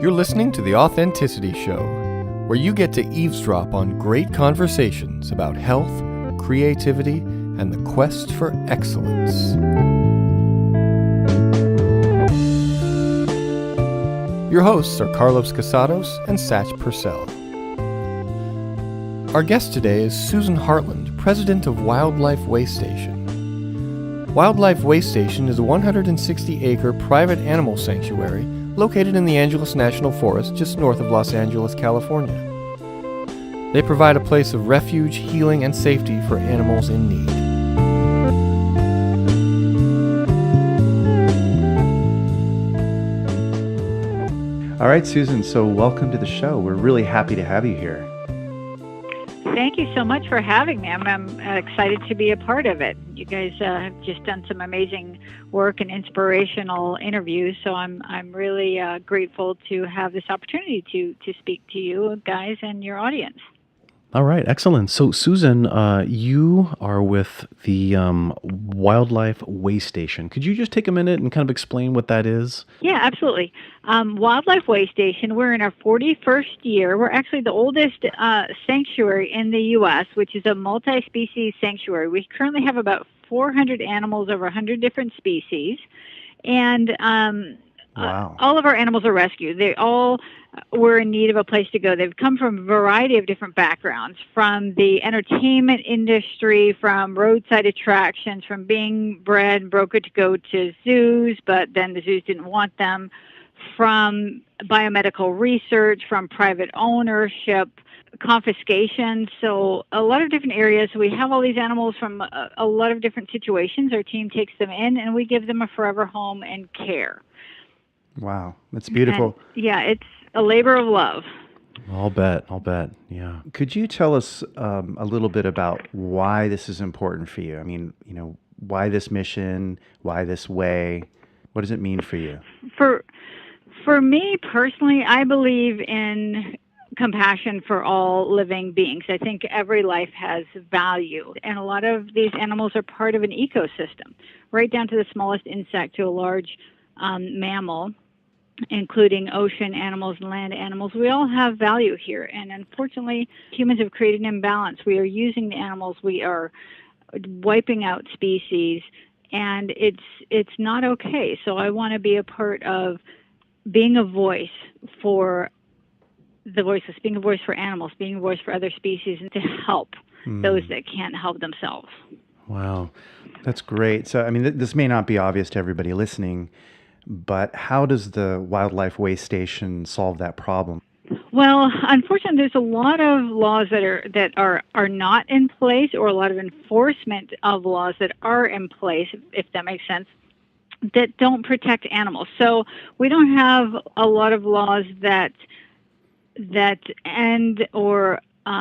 You're listening to The Authenticity Show, where you get to eavesdrop on great conversations about health, creativity, and the quest for excellence. Your hosts are Carlos Casados and Satch Purcell. Our guest today is Susan Hartland, president of Wildlife Waystation. Wildlife Waystation is a 160-acre private animal sanctuary located in the Angeles National Forest just north of Los Angeles, California. They provide a place of refuge, healing, and safety for animals in need. All right, Susan, so welcome to the show. We're really happy to have you here. Thank you so much for having me. I'm excited to be a part of it. You guys have just done some amazing work and inspirational interviews, so I'm really grateful to have this opportunity to speak to you guys and your audience. All right, excellent. So, Susan, you are with the Wildlife Waystation. Could you just take a minute and kind of explain what that is? Yeah, absolutely. Wildlife Waystation, we're in our 41st year. We're actually the oldest sanctuary in the U.S., which is a multi-species sanctuary. We currently have about 400 animals over 100 different species, and Wow. All of our animals are rescued. They all were in need of a place to go. They've come from a variety of different backgrounds, from the entertainment industry, from roadside attractions, from being bred and brokered to go to zoos, but then the zoos didn't want them, from biomedical research, from private ownership, confiscation. So a lot of different areas. We have all these animals from a lot of different situations. Our team takes them in, and we give them a forever home and care. Wow, that's beautiful. And, yeah, it's a labor of love. I'll bet, yeah. Could you tell us a little bit about why this is important for you? I mean, why this mission, why this way? What does it mean for you? For me personally, I believe in compassion for all living beings. I think every life has value, and a lot of these animals are part of an ecosystem, right down to the smallest insect to a large mammal, including ocean animals and land animals. We all have value here, and unfortunately, humans have created an imbalance. We are using the animals, we are wiping out species, and it's not okay. So I want to be a part of being a voice for the voiceless, being a voice for animals, being a voice for other species, and to help those that can't help themselves. Wow, that's great. So, I mean, this may not be obvious to everybody listening, but how does the Wildlife Waystation solve that problem? Well, unfortunately, there's a lot of laws that are not in place, or a lot of enforcement of laws that are in place, if that makes sense, that don't protect animals. So we don't have a lot of laws that end or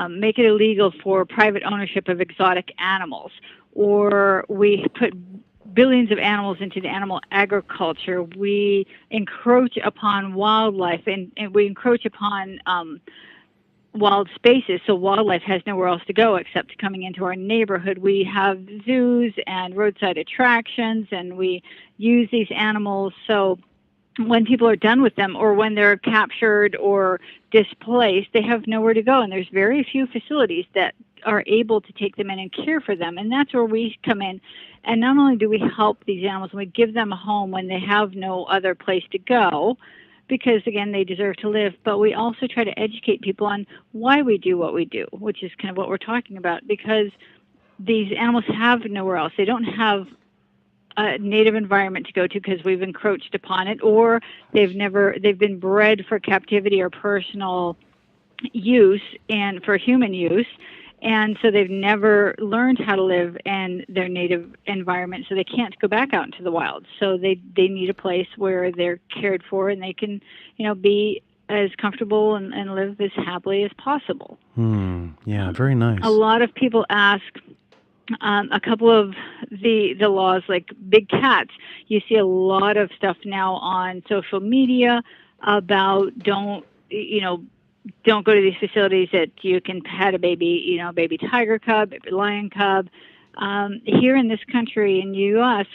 make it illegal for private ownership of exotic animals, or we put billions of animals into the animal agriculture. We encroach upon wildlife, and we encroach upon wild spaces, so wildlife has nowhere else to go except coming into our neighborhood. We have zoos and roadside attractions, and we use these animals. So when people are done with them, or when they're captured or displaced, they have nowhere to go, and there's very few facilities that are able to take them in and care for them. And that's where we come in. And not only do we help these animals, we give them a home when they have no other place to go, because, again, they deserve to live, but we also try to educate people on why we do what we do, which is kind of what we're talking about, because these animals have nowhere else. They don't have a native environment to go to because we've encroached upon it, or they've been bred for captivity or personal use and for human use. And so they've never learned how to live in their native environment, so they can't go back out into the wild. So they need a place where they're cared for, and they can, be as comfortable and live as happily as possible. Yeah, very nice. A lot of people ask a couple of the laws, like big cats. You see a lot of stuff now on social media about don't go to these facilities that you can pet a baby, baby tiger cub, baby lion cub. Here in this country, in the U.S.,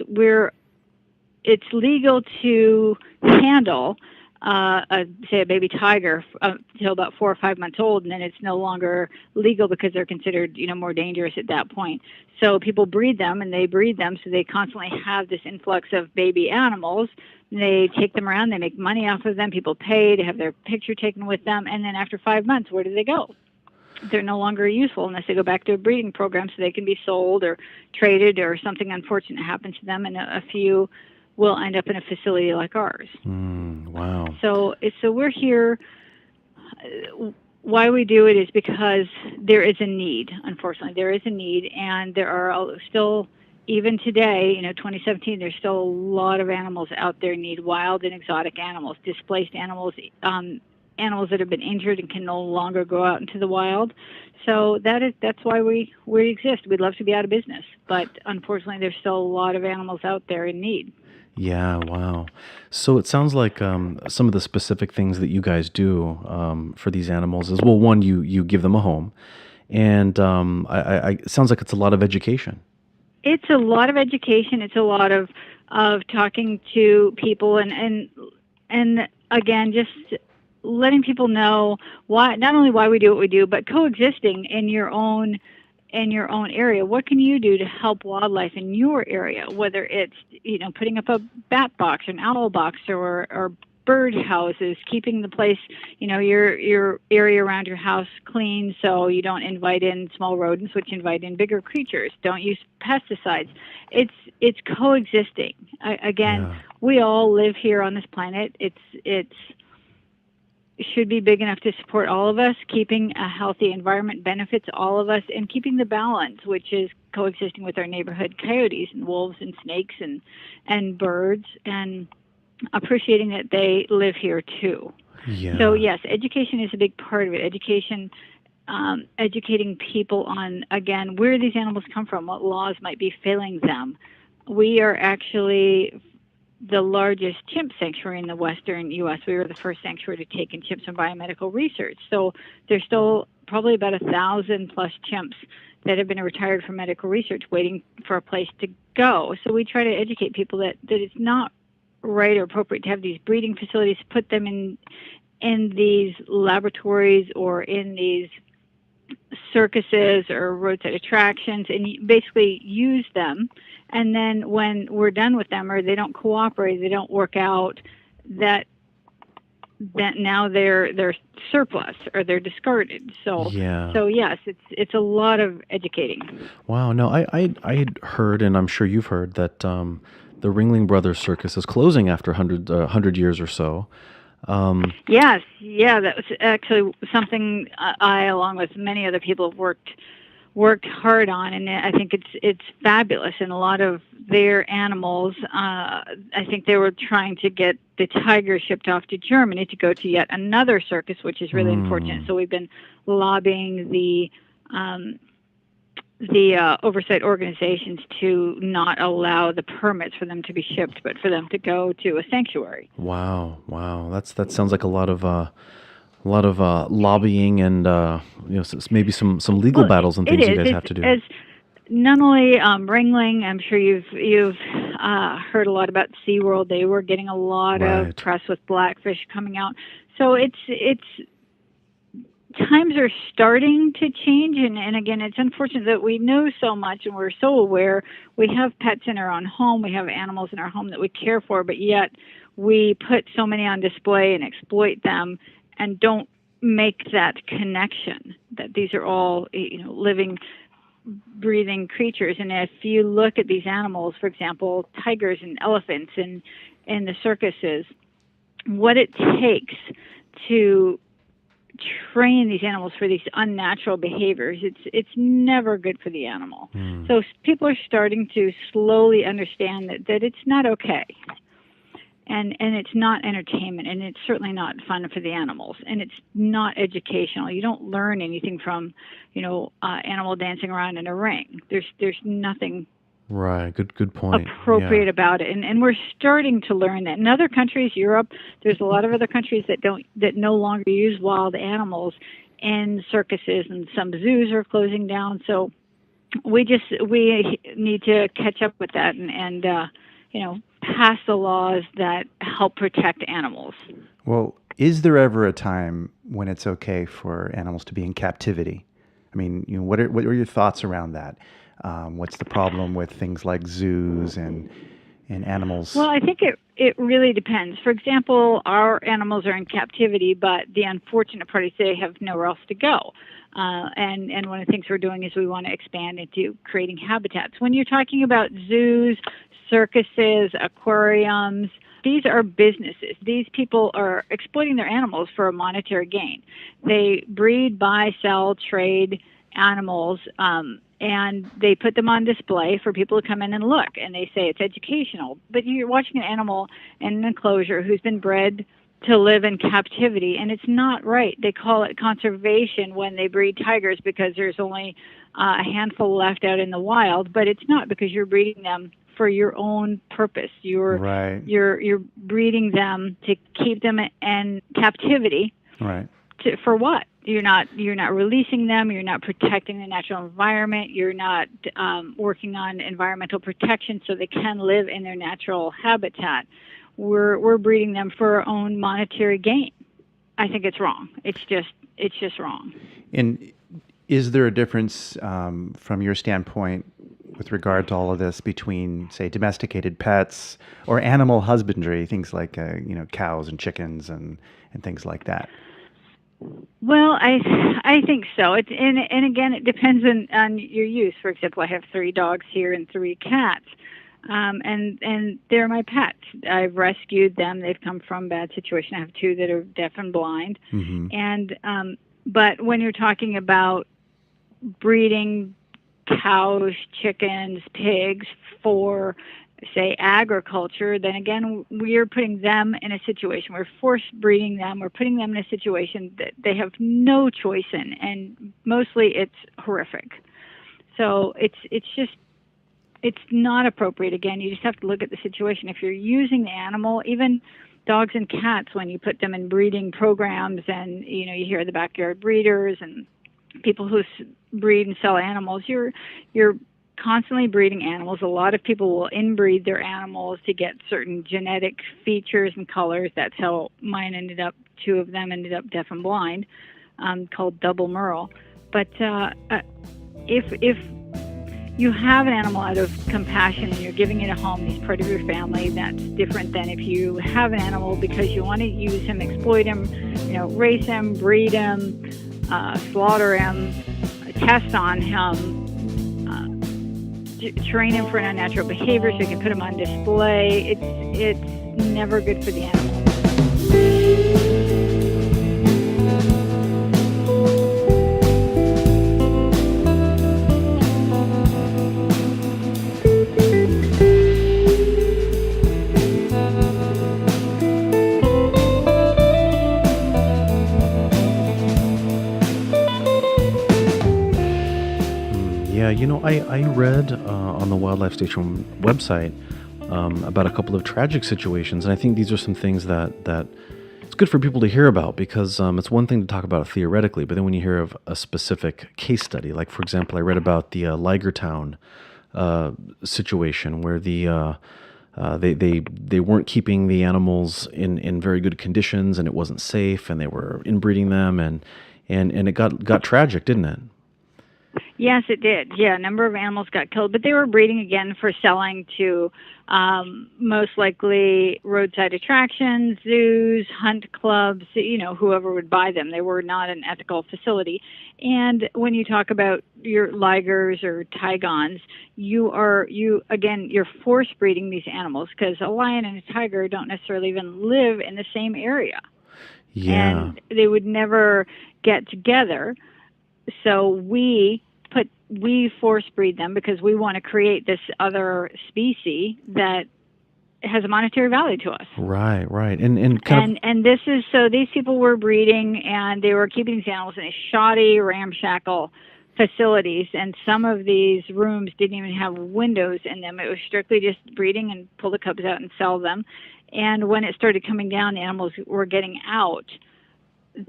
it's legal to handle say a baby tiger until about 4 or 5 months old, and then it's no longer legal because they're considered, more dangerous at that point. So people breed them, and they breed them, so they constantly have this influx of baby animals. They take them around, they make money off of them. People pay to have their picture taken with them, and then after 5 months, where do they go? They're no longer useful unless they go back to a breeding program so they can be sold or traded, or something unfortunate happens to them, and a few will end up in a facility like ours. Wow. So we're here. Why we do it is because there is a need. Unfortunately, there is a need, and there are still, even today, 2017, there's still a lot of animals out there need wild and exotic animals, displaced animals, animals that have been injured and can no longer go out into the wild. So that's why we exist. We'd love to be out of business, but unfortunately, there's still a lot of animals out there in need. Yeah, wow. So it sounds like some of the specific things that you guys do for these animals is, well, one, you give them a home, and it sounds like it's a lot of education. It's a lot of education. It's a lot of talking to people, and again, just letting people know not only why we do what we do, but coexisting in your own area. What can you do to help wildlife in your area? Whether it's putting up a bat box or an owl box or bird houses, keeping the place, your area around your house clean so you don't invite in small rodents, which invite in bigger creatures. Don't use pesticides. It's coexisting. We all live here on this planet. It should be big enough to support all of us. Keeping a healthy environment benefits all of us, and keeping the balance, which is coexisting with our neighborhood coyotes and wolves and snakes and birds, and appreciating that they live here too. Yeah. So yes, education is a big part of it. Education, educating people on, again, where these animals come from, what laws might be failing them. We are actually the largest chimp sanctuary in the western U.S. We were the first sanctuary to take in chimps in biomedical research. So there's still probably about 1,000 plus chimps that have been retired from medical research waiting for a place to go. So we try to educate people that it's not right or appropriate to have these breeding facilities, put them in these laboratories or in these circuses or roadside attractions, and basically use them. And then when we're done with them, or they don't cooperate, they don't work out, that now they're surplus or they're discarded. So yes, it's a lot of educating. Wow. No, I had heard, and I'm sure you've heard, that the Ringling Brothers Circus is closing after 100 years or so. Yes, that was actually something I, along with many other people, have worked hard on, and I think it's fabulous. And a lot of their animals, I think they were trying to get the tiger shipped off to Germany to go to yet another circus, which is really unfortunate. So we've been lobbying the oversight organizations to not allow the permits for them to be shipped, but for them to go to a sanctuary. Wow. That sounds like a lot of lobbying and maybe some legal battles and things you guys have to do. As not only Ringling, I'm sure you've heard a lot about SeaWorld. They were getting a lot of press with blackfish coming out. So it's times are starting to change, and again, it's unfortunate that we know so much and we're so aware. We have pets in our own home, we have animals in our home that we care for, but yet we put so many on display and exploit them and don't make that connection that these are all living, breathing creatures. And if you look at these animals, for example, tigers and elephants in the circuses, what it takes to train these animals for these unnatural behaviors, it's never good for the animal. So people are starting to slowly understand that it's not okay, and it's not entertainment, and it's certainly not fun for the animals, and it's not educational. You don't learn anything from animal dancing around in a ring. There's nothing right. Good point. Appropriate about it, and we're starting to learn that in other countries. Europe, there's a lot of other countries that no longer use wild animals in circuses, and some zoos are closing down. So we need to catch up with that and pass the laws that help protect animals. Well, is there ever a time when it's okay for animals to be in captivity? I mean, what are your thoughts around that? What's the problem with things like zoos and Well, animals? I think it really depends. For example, our animals are in captivity, but the unfortunate part is they have nowhere else to go. And one of the things we're doing is we want to expand into creating habitats. When you're talking about zoos, circuses, aquariums, these are businesses. These people are exploiting their animals for a monetary gain. They breed, buy, sell, trade animals, and they put them on display for people to come in and look. And they say it's educational. But you're watching an animal in an enclosure who's been bred to live in captivity, and it's not right. They call it conservation when they breed tigers because there's only a handful left out in the wild, but it's not, because you're breeding them for your own purpose. Right. You're breeding them to keep them in captivity. Right. For what? You're not releasing them. You're not protecting the natural environment. You're not working on environmental protection so they can live in their natural habitat. We're breeding them for our own monetary gain. I think it's wrong. It's just wrong. And is there a difference from your standpoint with regard to all of this between, say, domesticated pets or animal husbandry, things like cows and chickens and things like that? Well, I think so. And again, it depends on your use. For example, I have 3 dogs here and 3 cats. And they're my pets. I've rescued them. They've come from bad situation. I have 2 that are deaf and blind. Mm-hmm. And but when you're talking about breeding cows, chickens, pigs for, say, agriculture, then again, we're putting them in a situation. We're force breeding them. We're putting them in a situation that they have no choice in, and mostly it's horrific. So it's not appropriate. Again, you just have to look at the situation. If you're using the animal, even dogs and cats, when you put them in breeding programs, and you hear the backyard breeders and people who breed and sell animals, you're constantly breeding animals. A lot of people will inbreed their animals to get certain genetic features and colors. That's how mine ended up. 2 of them ended up deaf and blind, called double merle. But if you have an animal out of compassion and you're giving it a home, he's part of your family, that's different than if you have an animal because you want to use him, exploit him, race him, breed him, slaughter him, test on him, train him for an unnatural behavior so you can put him on display. It's never good for the animal. Yeah, I read on the Wildlife Station website about a couple of tragic situations, and I think these are some things that it's good for people to hear about, because it's one thing to talk about it theoretically, but then when you hear of a specific case study, like, for example, I read about the Ligertown situation where they weren't keeping the animals in very good conditions, and it wasn't safe, and they were inbreeding them, and it got tragic, didn't it? Yes, it did. Yeah, a number of animals got killed, but they were breeding again for selling to most likely roadside attractions, zoos, hunt clubs, whoever would buy them. They were not an ethical facility. And when you talk about your ligers or tigons, you're force breeding these animals, because a lion and a tiger don't necessarily even live in the same area. Yeah. And they would never get together. So we force breed them because we want to create this other species that has a monetary value to us. Right. And this is, so these people were breeding and they were keeping these animals in a shoddy, ramshackle facilities, and some of these rooms didn't even have windows in them. It was strictly just breeding and pull the cubs out and sell them. And when it started coming down, the animals were getting out.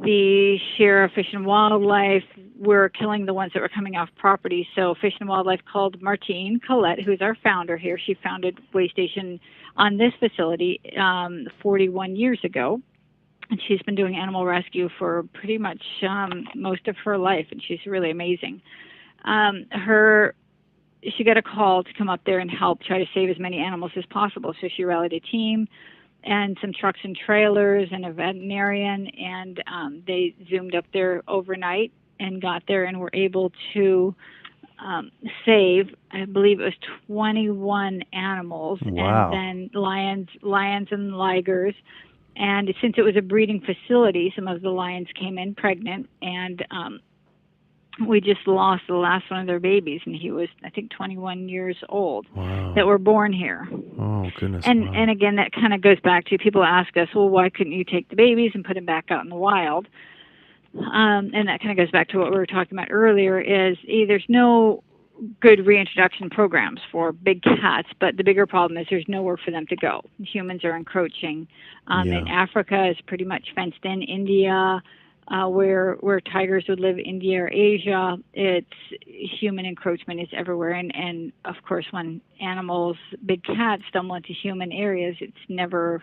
The Sheriff, Fish and Wildlife were killing the ones that were coming off property. So Fish and Wildlife called Martine Collette, who's our founder here. She founded Waystation on this facility 41 years ago. and she's been doing animal rescue for pretty much most of her life, and she's really amazing. She got a call to come up there and help try to save as many animals as possible. So she rallied a team and some trucks and trailers and a veterinarian, and they zoomed up there overnight and got there and were able to save, I believe it was 21 animals, Wow. and then lions and ligers. And since it was a breeding facility, some of the lions came in pregnant, and we just lost the last one of their babies, and he was, I think, 21 years old. Wow. That were born here. Oh, goodness. And wow. and again, that kind of goes back to, people ask us, well, why couldn't you take the babies and put them back out in the wild? And that kind of goes back to what we were talking about earlier, is there's no good reintroduction programs for big cats, but the bigger problem is there's nowhere for them to go. Humans are encroaching. In Africa is pretty much fenced in. India, where tigers would live, India or Asia, it's human encroachment is everywhere. And of course, when animals, big cats, stumble into human areas, it's never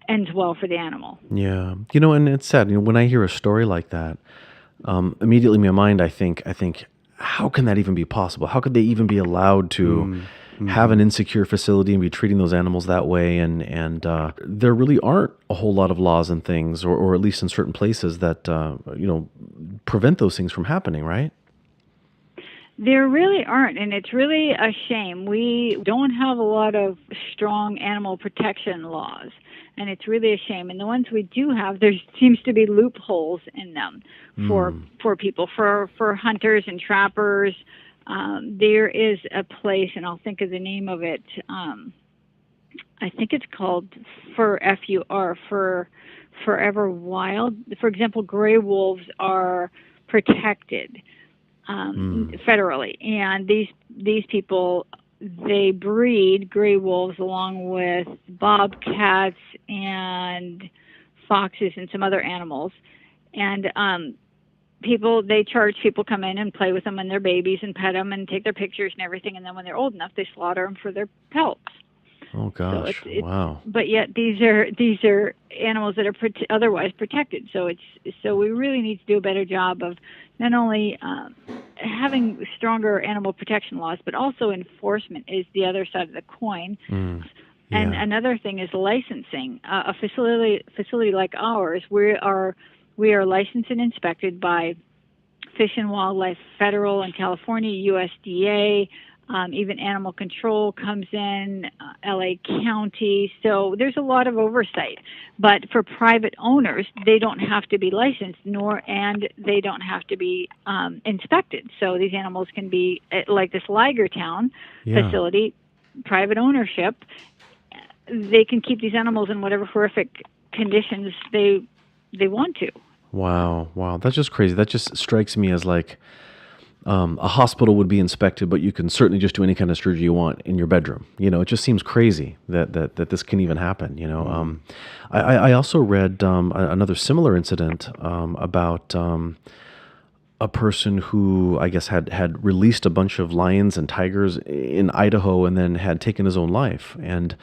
ends well for the animal. Yeah. And it's sad. When I hear a story like that, immediately in my mind, I think, how can that even be possible? How could they even be allowed to have an insecure facility and be treating those animals that way? And there really aren't a whole lot of laws and things, or at least in certain places that, prevent those things from happening, right? There really aren't, and it's really a shame. We don't have a lot of strong animal protection laws, and it's really a shame. And the ones we do have, there seems to be loopholes in them for people, for hunters and trappers. There is a place, and I'll think of the name of it. I think it's called FUR, for Forever Wild. For example, gray wolves are protected federally, and these people, they breed gray wolves along with bobcats and foxes and some other animals, and they charge people come in and play with them when they're babies and pet them and take their pictures and everything, and then when they're old enough, they slaughter them for their pelts. Oh gosh! So Wow. But yet these are animals that are otherwise protected. So we really need to do a better job of not only having stronger animal protection laws, but also enforcement is the other side of the coin. And another thing is licensing. A facility like ours, we are licensed and inspected by Fish and Wildlife Federal in California, USDA. Even animal control comes in, LA County. So there's a lot of oversight. But for private owners, they don't have to be licensed, and they don't have to be inspected. So these animals can be, like this Liger Town facility, private ownership. They can keep these animals in whatever horrific conditions they want to. Wow. That's just crazy. That just strikes me as like, a hospital would be inspected, but you can certainly just do any kind of surgery you want in your bedroom. It just seems crazy that this can even happen. I also read another similar incident about a person who I guess had released a bunch of lions and tigers in Idaho and then had taken his own life. And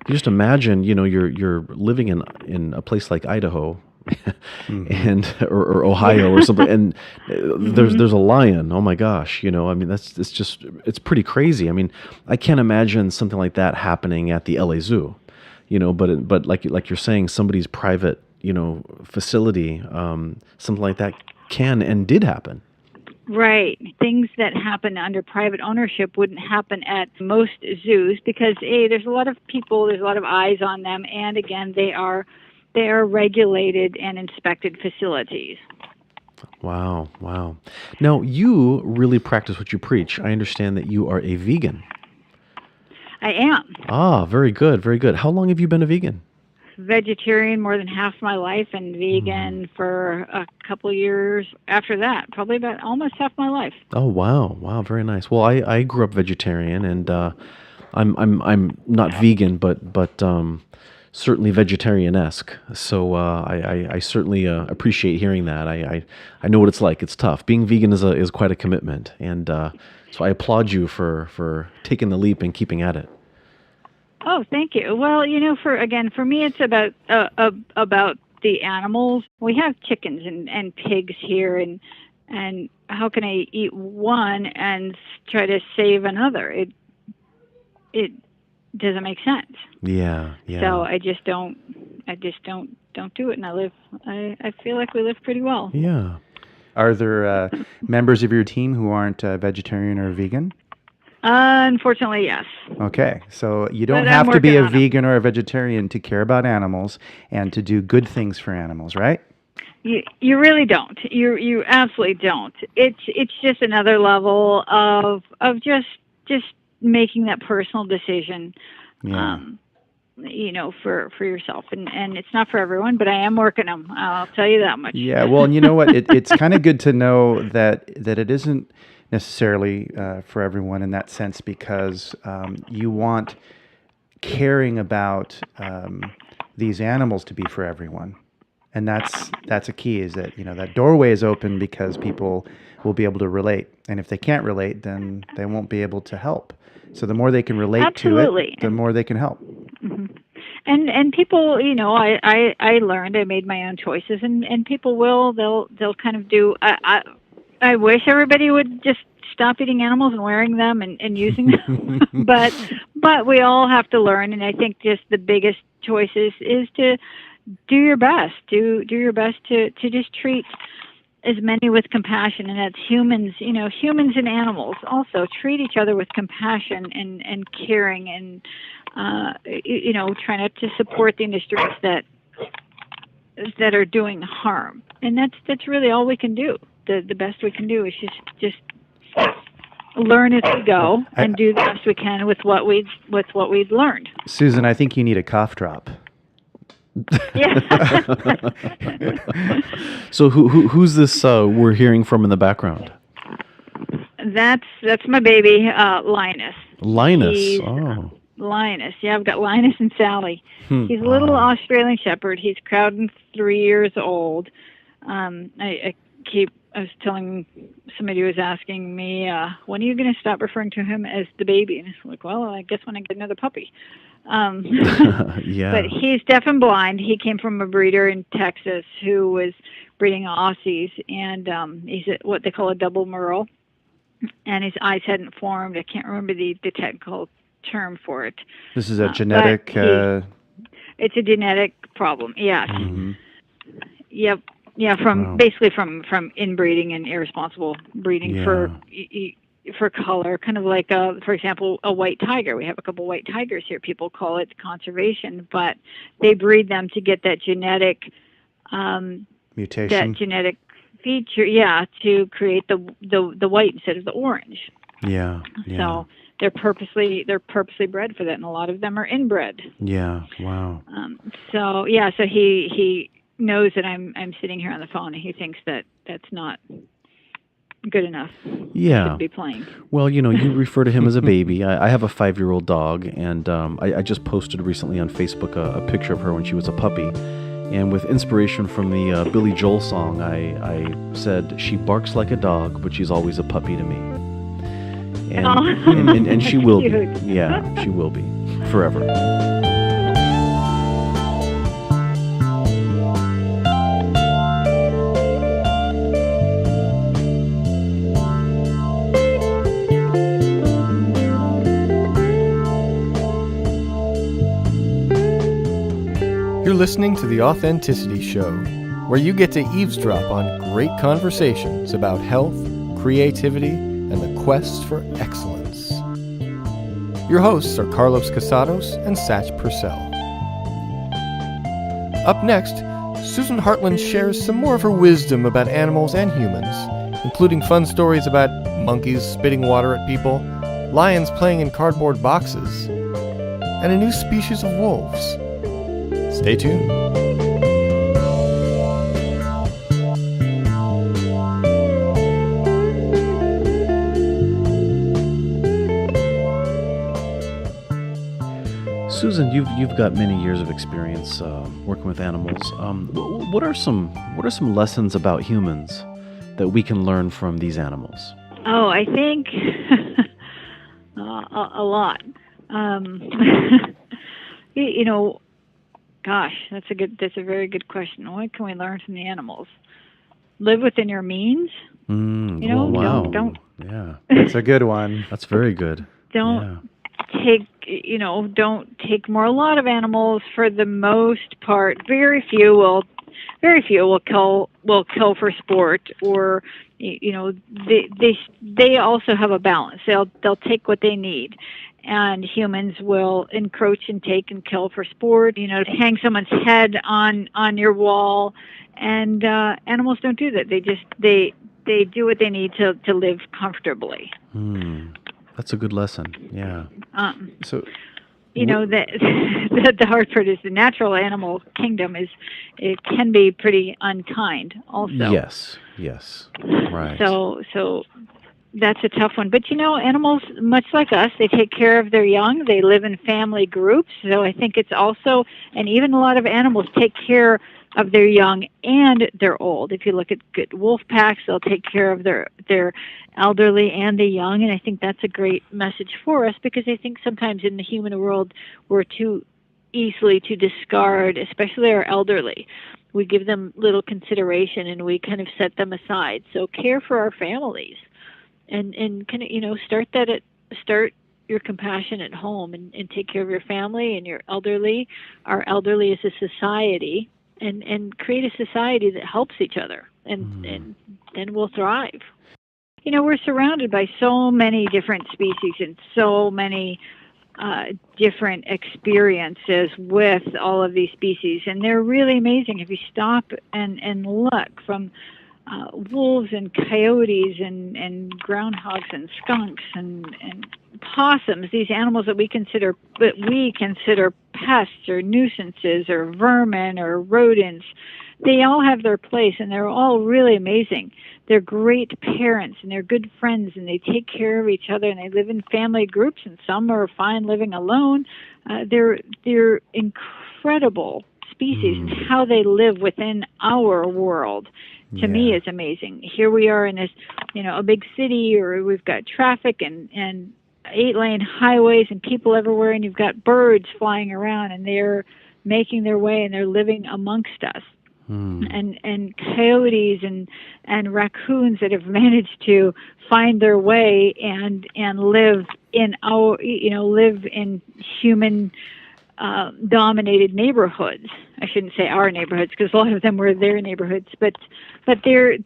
you just imagine, you're living in a place like Idaho. And or Ohio or something, and there's a lion. Oh my gosh, it's pretty crazy. I mean, I can't imagine something like that happening at the LA Zoo, but like you're saying, somebody's private facility, something like that can and did happen. Right. Things that happen under private ownership wouldn't happen at most zoos because there's a lot of people, there's a lot of eyes on them, and again, they are regulated and inspected facilities. Wow. Now, you really practice what you preach. I understand that you are a vegan. I am. Ah, very good. How long have you been a vegan? Vegetarian more than half my life, and vegan for a couple years after that, probably about almost half my life. Oh, wow, very nice. Well, I grew up vegetarian, and I'm not vegan, but certainly vegetarian-esque. So I certainly appreciate hearing that. I know what it's like. It's tough. Being vegan is quite a commitment, and so I applaud you for taking the leap and keeping at it. Oh, thank you. Well, for me, it's about the animals. We have chickens and pigs here, and how can I eat one and try to save another? It doesn't make sense. Yeah, yeah. So I just don't do it, and I feel like we live pretty well. Yeah. Are there members of your team who aren't vegetarian or vegan? Unfortunately, yes. Okay, so you don't But I'm have to be working a on it. vegan or a vegetarian to care about animals and to do good things for animals, right? You really don't. You absolutely don't. It's just another level of just making that personal decision. Yeah. For yourself, and it's not for everyone, but I am working them. I'll tell you that much. Yeah, well, and you know what? It's kind of good to know that it isn't necessarily for everyone in that sense, because you want caring about these animals to be for everyone, and that's a key. Is that that doorway is open because people will be able to relate, and if they can't relate, then they won't be able to help. So the more they can relate Absolutely. to it, the more they can help. Mm-hmm. And people, I learned, I made my own choices, and people they'll kind of do. I wish everybody would just stop eating animals and wearing them and using them, but we all have to learn, and I think just the biggest choice is to do your best, do your best to just treat as many with compassion, and that's humans, humans and animals also treat each other with compassion and caring, and try not to support the industries that are doing harm. And that's really all we can do. The best we can do is just learn as we go and do the best we can with what we've learned. Susan, I think you need a cough drop. Yeah. So who's this we're hearing from in the background? That's my baby, Linus. Linus. Oh. Linus. Yeah, I've got Linus and Sally. He's a little Australian Shepherd. He's crowding 3 years old. I was telling somebody who was asking me, when are you going to stop referring to him as the baby? And it's like, well, I guess when I get another puppy. Yeah. But he's deaf and blind. He came from a breeder in Texas who was breeding Aussies, and he's what they call a double merle. And his eyes hadn't formed. I can't remember the technical term for it. This is a genetic... it's a genetic problem, yes. Mm-hmm. Yep. Yeah, basically from inbreeding and irresponsible breeding for color, kind of like, for example, a white tiger. We have a couple white tigers here. People call it conservation, but they breed them to get that genetic mutation, that genetic feature, to create the white instead of the orange. Yeah. So they're purposely bred for that, and a lot of them are inbred. Yeah. Wow. So he knows that I'm sitting here on the phone, and he thinks that's not good enough. Yeah. To be playing. Well, you refer to him as a baby. I have a 5-year-old dog, and I just posted recently on Facebook a picture of her when she was a puppy. And with inspiration from the Billy Joel song, I said, she barks like a dog, but she's always a puppy to me. And she will be. Yeah, she will be. Forever. You're listening to The Authenticity Show, where you get to eavesdrop on great conversations about health, creativity, and the quest for excellence. Your hosts are Carlos Casados and Satch Purcell. Up next, Susan Hartland shares some more of her wisdom about animals and humans, including fun stories about monkeys spitting water at people, lions playing in cardboard boxes, and a new species of wolves. Stay tuned. Susan, you've got many years of experience working with animals. What are some lessons about humans that we can learn from these animals? Oh, I think a lot. Gosh, that's a very good question. What can we learn from the animals? Live within your means. You know, wow. don't Yeah, That's a good one. that's very good. don't don't take more. A lot of animals, for the most part, very few will kill for sport, or they also have a balance. They'll take what they need. And humans will encroach and take and kill for sport, hang someone's head on your wall. And animals don't do that. They do what they need to live comfortably. That's a good lesson. Yeah. So, The hard part is the natural animal kingdom it can be pretty unkind also. Yes. Right. So that's a tough one. But animals, much like us, they take care of their young. They live in family groups. So I think it's also, and even a lot of animals take care of their young and their old. If you look at good wolf packs, they'll take care of their elderly and the young. And I think that's a great message for us, because I think sometimes in the human world, we're too easily to discard, especially our elderly. We give them little consideration and we kind of set them aside. So care for our families. And kind of start your compassion at home, and take care of your family and your elderly. Our elderly as a society, and create a society that helps each other, and then we'll thrive. We're surrounded by so many different species and so many different experiences with all of these species, and they're really amazing if you stop and look, from wolves and coyotes and groundhogs and skunks and possums, these animals that we consider pests or nuisances or vermin or rodents. They all have their place, and they're all really amazing. They're great parents, and they're good friends, and they take care of each other, and they live in family groups, and some are fine living alone. They're incredible species, and how they live within our world, to me, is amazing. Here we are in this, a big city, or we've got traffic and 8-lane highways and people everywhere, and you've got birds flying around, and they're making their way, and they're living amongst us. And coyotes and raccoons that have managed to find their way and live in human dominated neighborhoods. I shouldn't say our neighborhoods, because a lot of them were their neighborhoods, but they're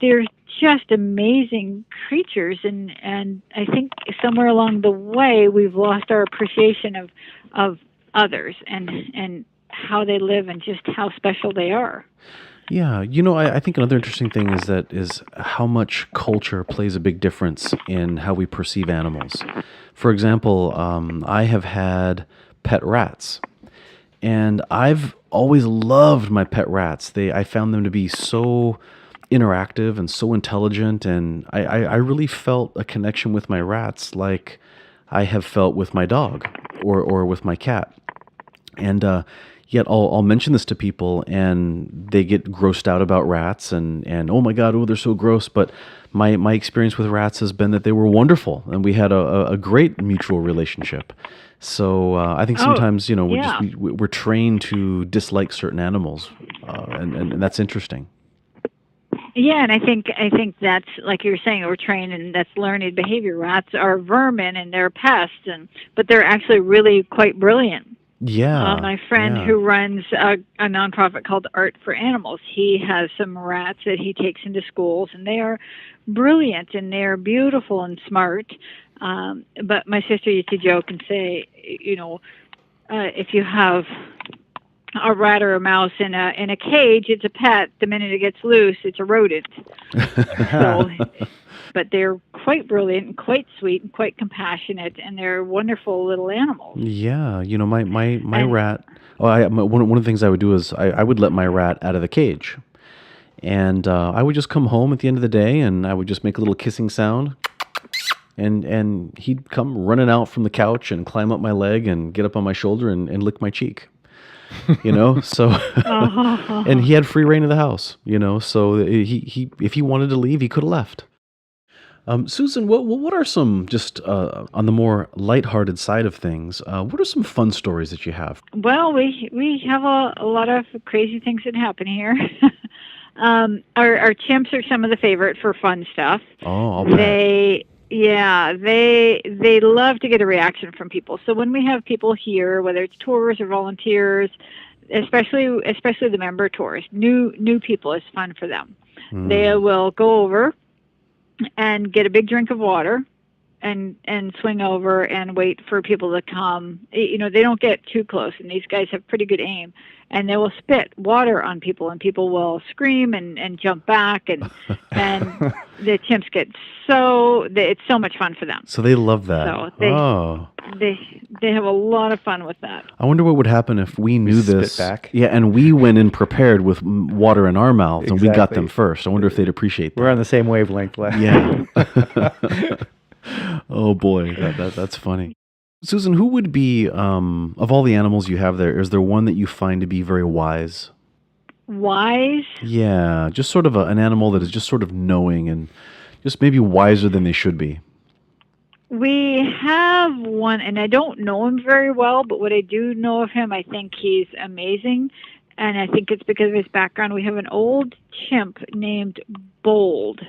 just amazing creatures, and I think somewhere along the way we've lost our appreciation of others and how they live and just how special they are. Yeah, I think another interesting thing is how much culture plays a big difference in how we perceive animals. For example, I have had pet rats, and I've always loved my pet rats. I found them to be so interactive and so intelligent, and I really felt a connection with my rats like I have felt with my dog or with my cat. And yet I'll mention this to people, and they get grossed out about rats, and oh my God, they're so gross. But my experience with rats has been that they were wonderful, and we had a great mutual relationship. So I think sometimes we're trained to dislike certain animals, and that's interesting. Yeah, and I think that's, like you were saying, we're trained, and that's learned behavior. Rats are vermin and they're pests, but they're actually really quite brilliant. Yeah. My friend who runs a nonprofit called Art for Animals, he has some rats that he takes into schools, and they are brilliant, and they are beautiful and smart. But my sister used to joke and say, if you have a rat or a mouse in a cage, it's a pet. The minute it gets loose, it's a rodent. But they're quite brilliant and quite sweet and quite compassionate, and they're wonderful little animals. Yeah, my rat. One of the things I would do is I would let my rat out of the cage, and I would just come home at the end of the day, and I would just make a little kissing sound, and he'd come running out from the couch and climb up my leg and get up on my shoulder and lick my cheek. So and he had free reign of the house. So he if he wanted to leave, he could have left. Susan, what are some, just on the more lighthearted side of things, what are some fun stories that you have? Well, we have a lot of crazy things that happen here. Our chimps are some of the favorite for fun stuff. Oh, I'll bet. They love to get a reaction from people. So when we have people here, whether it's tours or volunteers, especially the member tours, new people, is fun for them. They will go over and get a big drink of water and swing over and wait for people to come. They don't get too close, and these guys have pretty good aim. And they will spit water on people, and people will scream and jump back, and the chimps it's so much fun for them. So they love that. So they have a lot of fun with that. I wonder what would happen if we knew this. Spit back. Yeah, and we went in prepared with water in our mouths, and we got Exactly. them first. I wonder if they'd appreciate that. We're on the same wavelength. Yeah. Oh boy, that's funny. Susan, who would be, of all the animals you have there, is there one that you find to be very wise? Wise? Yeah, just sort of an animal that is just sort of knowing and just maybe wiser than they should be. We have one, and I don't know him very well, but what I do know of him, I think he's amazing, and I think it's because of his background. We have an old chimp named Bold.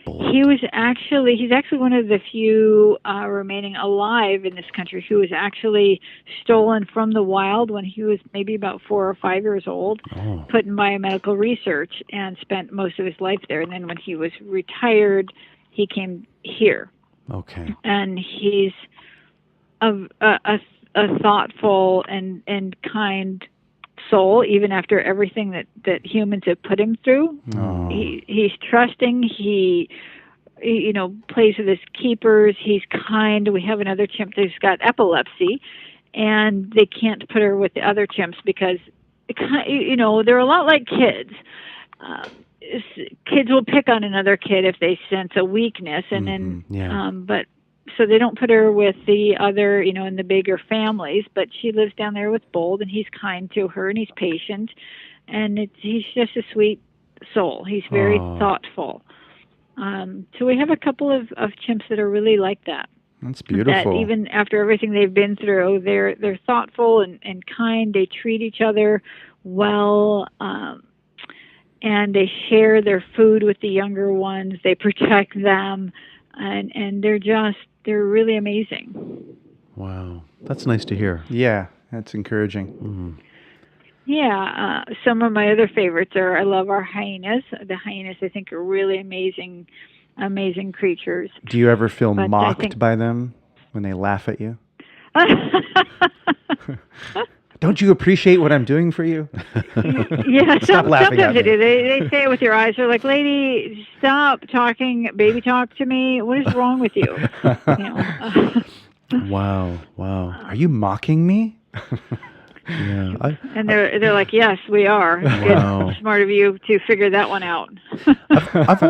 He's actually one of the few remaining alive in this country who was actually stolen from the wild when he was maybe about 4 or 5 years old, put in biomedical research, and spent most of his life there. And then when he was retired, he came here. Okay. And he's a thoughtful and kind soul, even after everything that humans have put him through. Oh. He's trusting. He plays with his keepers. He's kind. We have another chimp that's got epilepsy, and they can't put her with the other chimps because they're a lot like kids. Kids will pick on another kid if they sense a weakness, and then but so they don't put her with the other, in the bigger families, but she lives down there with Bold, and he's kind to her, and he's patient, and he's just a sweet soul. He's very thoughtful. So we have a couple of chimps that are really like that. That's beautiful. That even after everything they've been through, they're thoughtful and kind. They treat each other well, and they share their food with the younger ones. They protect them, and they're really amazing. Wow. That's nice to hear. Yeah, that's encouraging. Yeah, some of my other favorites I love our hyenas. The hyenas, I think, are really amazing creatures. Do you ever feel But I mocked think- by them when they laugh at you? Don't you appreciate what I'm doing for you? Yeah, Stop laughing at sometimes they me. do. They say it with your eyes. They're like, "Lady, stop talking, baby talk to me. What is wrong with you?" Wow. Are you mocking me? Yeah. And they're like, "Yes, we are." Wow. Good, smart of you to figure that one out. I've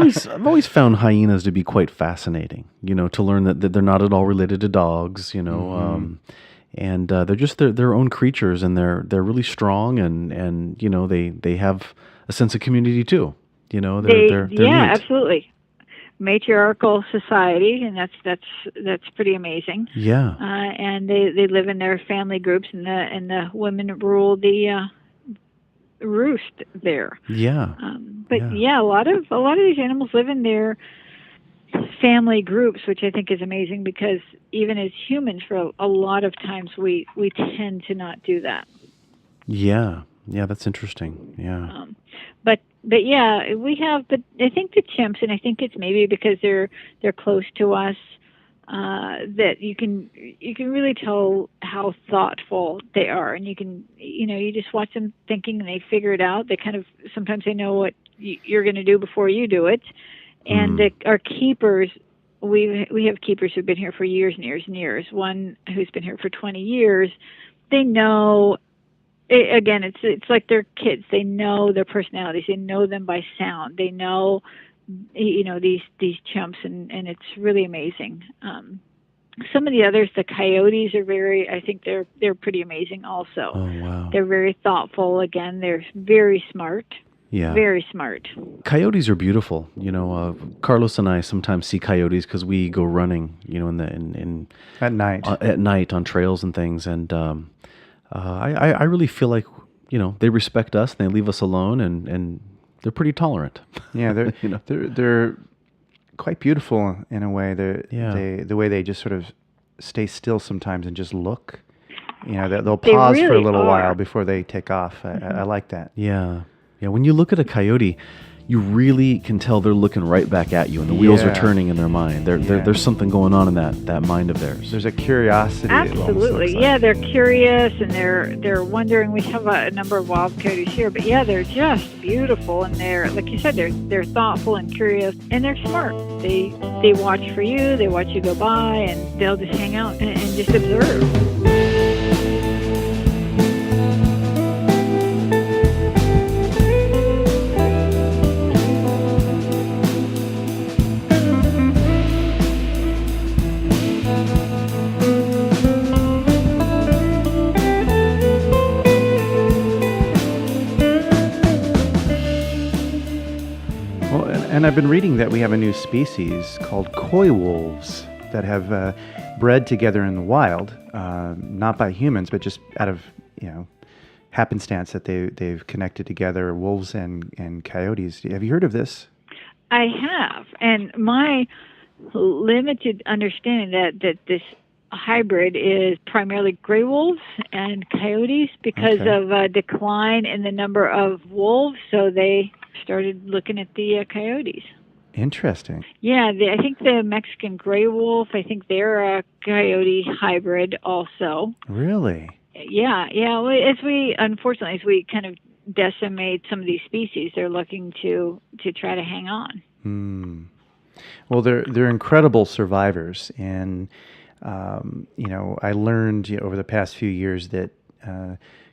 always found hyenas to be quite fascinating. To learn that they're not at all related to dogs. And they're just their own creatures, and they're really strong, and they have a sense of community too. They're neat. Absolutely. Matriarchal society, and that's pretty amazing. Yeah. And they live in their family groups, and the women rule the roost there. Yeah. A lot of these animals live in their family groups, which I think is amazing, because even as humans, for a lot of times we tend to not do that. Yeah, that's interesting. Yeah. But we have. But I think the chimps, and I think it's maybe because they're close to us, that you can really tell how thoughtful they are, and you just watch them thinking, and they figure it out. They kind of sometimes they know what you're going to do before you do it. And our keepers, we have keepers who've been here for years and years and years. One who's been here for 20 years, they know. Again, it's like they're kids. They know their personalities. They know them by sound. They know, these chimps, and it's really amazing. Some of the others, the coyotes, are I think they're pretty amazing also. Oh wow. They're very thoughtful. Again, they're very smart. Yeah. Very smart. Coyotes are beautiful. Carlos and I sometimes see coyotes because we go running, in At night. at night on trails and things. And I really feel like, they respect us and they leave us alone, and they're pretty tolerant. Yeah, they're You know? they're quite beautiful in a way. The way they just sort of stay still sometimes and just look. They'll They pause for a really little are. while before they take off. I like that. Yeah. Yeah. When you look at a coyote, you really can tell they're looking right back at you, and the wheels are Yeah. turning in their mind. There's something going on in that mind of theirs. There's a curiosity. it almost Absolutely. looks like. Yeah, they're curious and they're wondering. We have a number of wild coyotes here, but yeah, they're just beautiful, and they're, like you said, they're thoughtful and curious, and they're smart. They watch for you, they watch you go by, and they'll just hang out and just observe. Well, and I've been reading that we have a new species called coy wolves that have bred together in the wild, not by humans, but just out of happenstance that they've connected together, wolves and coyotes. Have you heard of this? I have, and my limited understanding that this hybrid is primarily gray wolves and coyotes because Okay. of a decline in the number of wolves, so they started looking at the coyotes. Interesting. Yeah, I think the Mexican gray wolf, I think they're a coyote hybrid also. Really? Yeah. Well, as we kind of decimate some of these species, they're looking to try to hang on. Well, they're incredible survivors, and I learned over the past few years that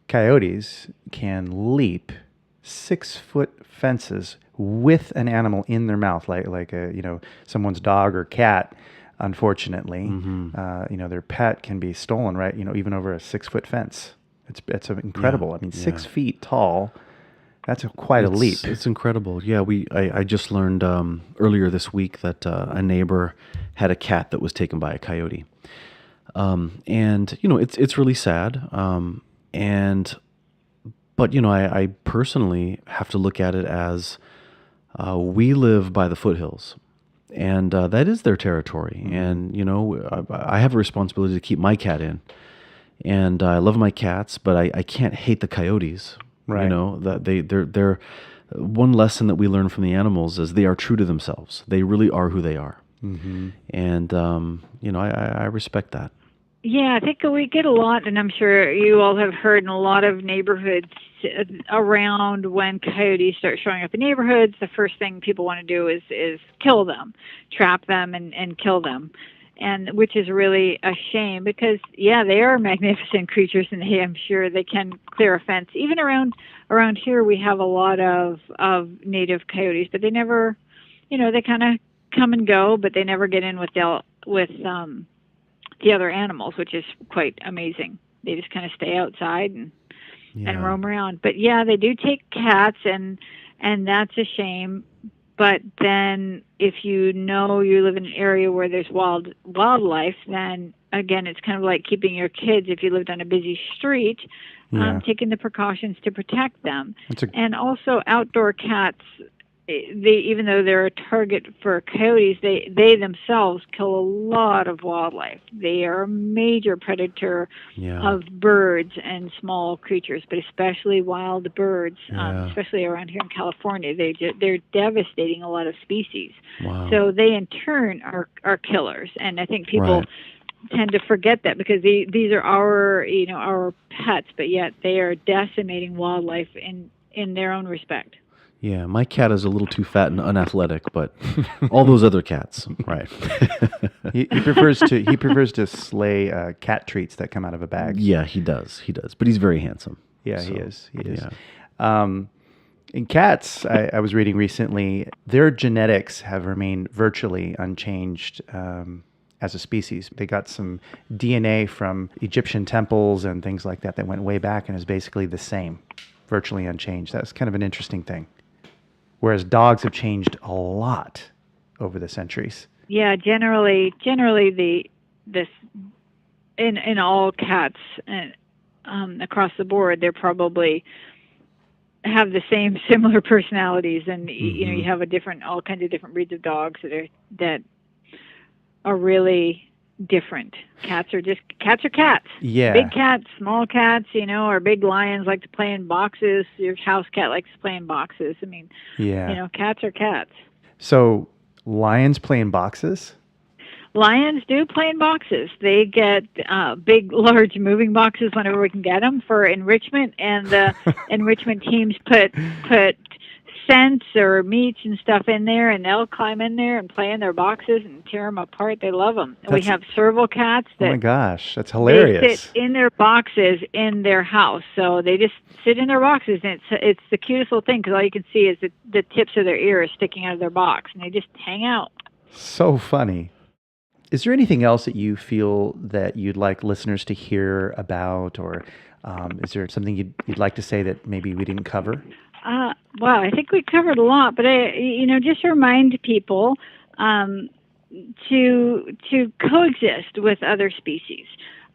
coyotes can leap 6-foot fences with an animal in their mouth, like someone's dog or cat. Unfortunately, their pet can be stolen, right? Even over a 6-foot fence. It's incredible. I mean, 6 feet tall. That's quite a leap. It's incredible. Yeah, I just learned earlier this week that a neighbor had a cat that was taken by a coyote, and it's really sad. But I personally have to look at it as we live by the foothills, and that is their territory. And I have a responsibility to keep my cat in, and I love my cats, but I can't hate the coyotes. Right. That they're one lesson that we learn from the animals is they are true to themselves. They really are who they are. And I respect that. Yeah, I think we get a lot, and I'm sure you all have heard in a lot of neighborhoods around when coyotes start showing up in neighborhoods, the first thing people want to do is kill them, trap them, and kill them. And which is really a shame because, yeah, they are magnificent creatures, and I'm sure they can clear a fence. Even around here, we have a lot of native coyotes, but they never, they kind of come and go, but they never get in with the other animals, which is quite amazing. They just kind of stay outside and roam around. But yeah, they do take cats, and that's a shame. But then if you live in an area where there's wildlife, then again, it's kind of like keeping your kids if you lived on a busy street, taking the precautions to protect them. And also outdoor cats, even though they're a target for coyotes, they themselves kill a lot of wildlife. They are a major predator of birds and small creatures, but especially wild birds, especially around here in California. They're devastating a lot of species. Wow. So they in turn are killers, and I think people tend to forget that because these are our pets, but yet they are decimating wildlife in their own respect. Yeah, my cat is a little too fat and unathletic, but all those other cats, right? He prefers to slay cat treats that come out of a bag. Yeah, he does, but he's very handsome. Yeah, So, he is. Yeah. In cats, I was reading recently, their genetics have remained virtually unchanged as a species. They got some DNA from Egyptian temples and things like that went way back and is basically the same, virtually unchanged. That's kind of an interesting thing. whereas dogs have changed a lot over the centuries. Yeah, generally this in all cats across the board, they're probably have the same similar personalities, and you have all kinds of different breeds of dogs that are really different. Cats are cats. Yeah. Big cats, small cats, or big lions like to play in boxes. Your house cat likes to play in boxes. I mean, cats are cats. So lions play in boxes? Lions do play in boxes. They get big, large moving boxes whenever we can get them for enrichment, and the enrichment teams put scents or meats and stuff in there, and they'll climb in there and play in their boxes and tear them apart. They love them. We have serval cats that, oh my gosh, that's hilarious. They sit in their boxes in their house. So they just sit in their boxes, and it's the cutest little thing, because all you can see is the tips of their ears sticking out of their box, and they just hang out. So funny. Is there anything else that you feel that you'd like listeners to hear about, or is there something you'd like to say that maybe we didn't cover? Well, I think we covered a lot, but just remind people to coexist with other species,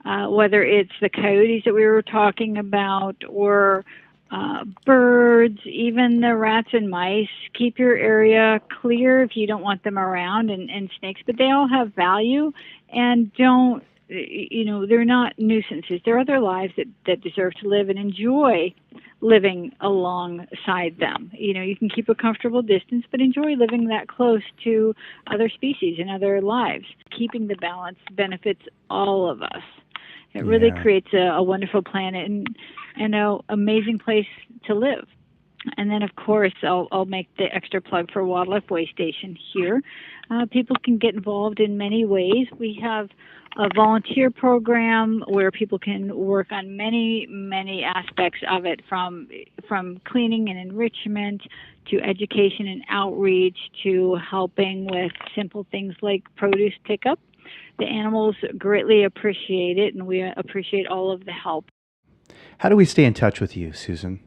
whether it's the coyotes that we were talking about, or birds, even the rats and mice. Keep your area clear if you don't want them around, and snakes, but they all have value, and don't, they're not nuisances. They're other lives that deserve to live and enjoy living alongside them. You can keep a comfortable distance, but enjoy living that close to other species and other lives. Keeping the balance benefits all of us. It really creates a wonderful planet and an amazing place to live. And then, of course, I'll make the extra plug for Wildlife Waystation here. People can get involved in many ways. We have a volunteer program where people can work on many, many aspects of it, from cleaning and enrichment to education and outreach to helping with simple things like produce pickup. The animals greatly appreciate it, and we appreciate all of the help. How do we stay in touch with you, Susan?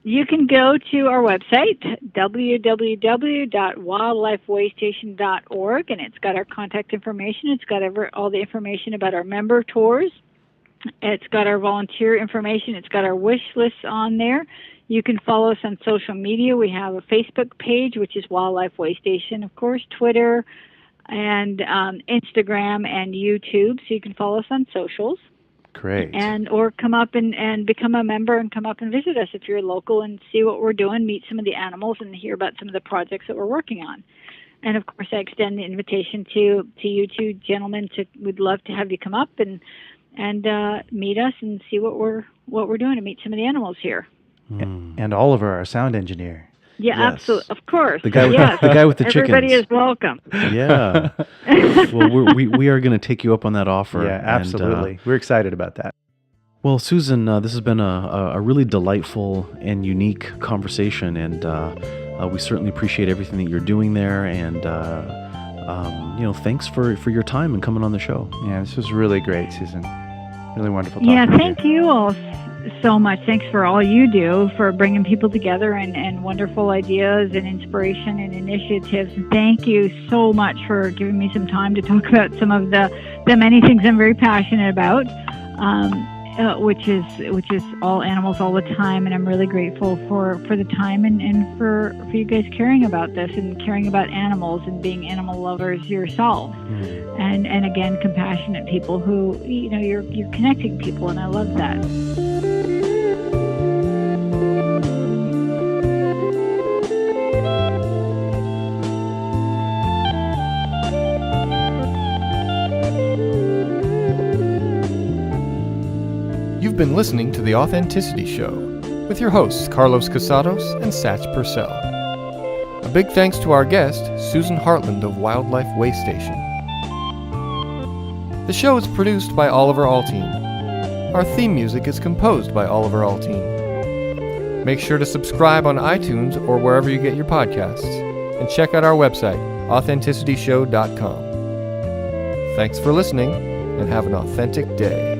You can go to our website, www.wildlifewaystation.org, and it's got our contact information. It's got all the information about our member tours. It's got our volunteer information. It's got our wish lists on there. You can follow us on social media. We have a Facebook page, which is Wildlife Waystation, of course, Twitter, and Instagram and YouTube, so you can follow us on socials. Great. Or come up and become a member and come up and visit us if you're local and see what we're doing, meet some of the animals, and hear about some of the projects that we're working on. And of course, I extend the invitation to you two gentlemen. We'd love to have you come up and meet us and see what we're doing, and meet some of the animals here. And Oliver, our sound engineer. Yeah, Yes. Absolutely. Of course. The guy with the chickens. Everybody is welcome. Yeah. Well, we are going to take you up on that offer. Yeah, absolutely. We're excited about that. Well, Susan, this has been a really delightful and unique conversation, and we certainly appreciate everything that you're doing there. And thanks for your time and coming on the show. Yeah, this was really great, Susan. Really wonderful talking Yeah, to you. thank you all so much. Thanks for all you do for bringing people together and wonderful ideas and inspiration and initiatives. Thank you so much for giving me some time to talk about some of the many things I'm very passionate about, which is all animals all the time. And I'm really grateful for the time and for you guys caring about this and caring about animals and being animal lovers yourselves. And again, compassionate people who, you're connecting people, and I love that. You've been listening to The Authenticity Show with your hosts Carlos Casados and Satch Purcell. A big thanks to our guest, Susan Hartland of Wildlife Waystation. The show is produced by Oliver Althoen. Our theme music is composed by Oliver Althoen. Make sure to subscribe on iTunes or wherever you get your podcasts, and check out our website, authenticityshow.com. Thanks for listening, and have an authentic day.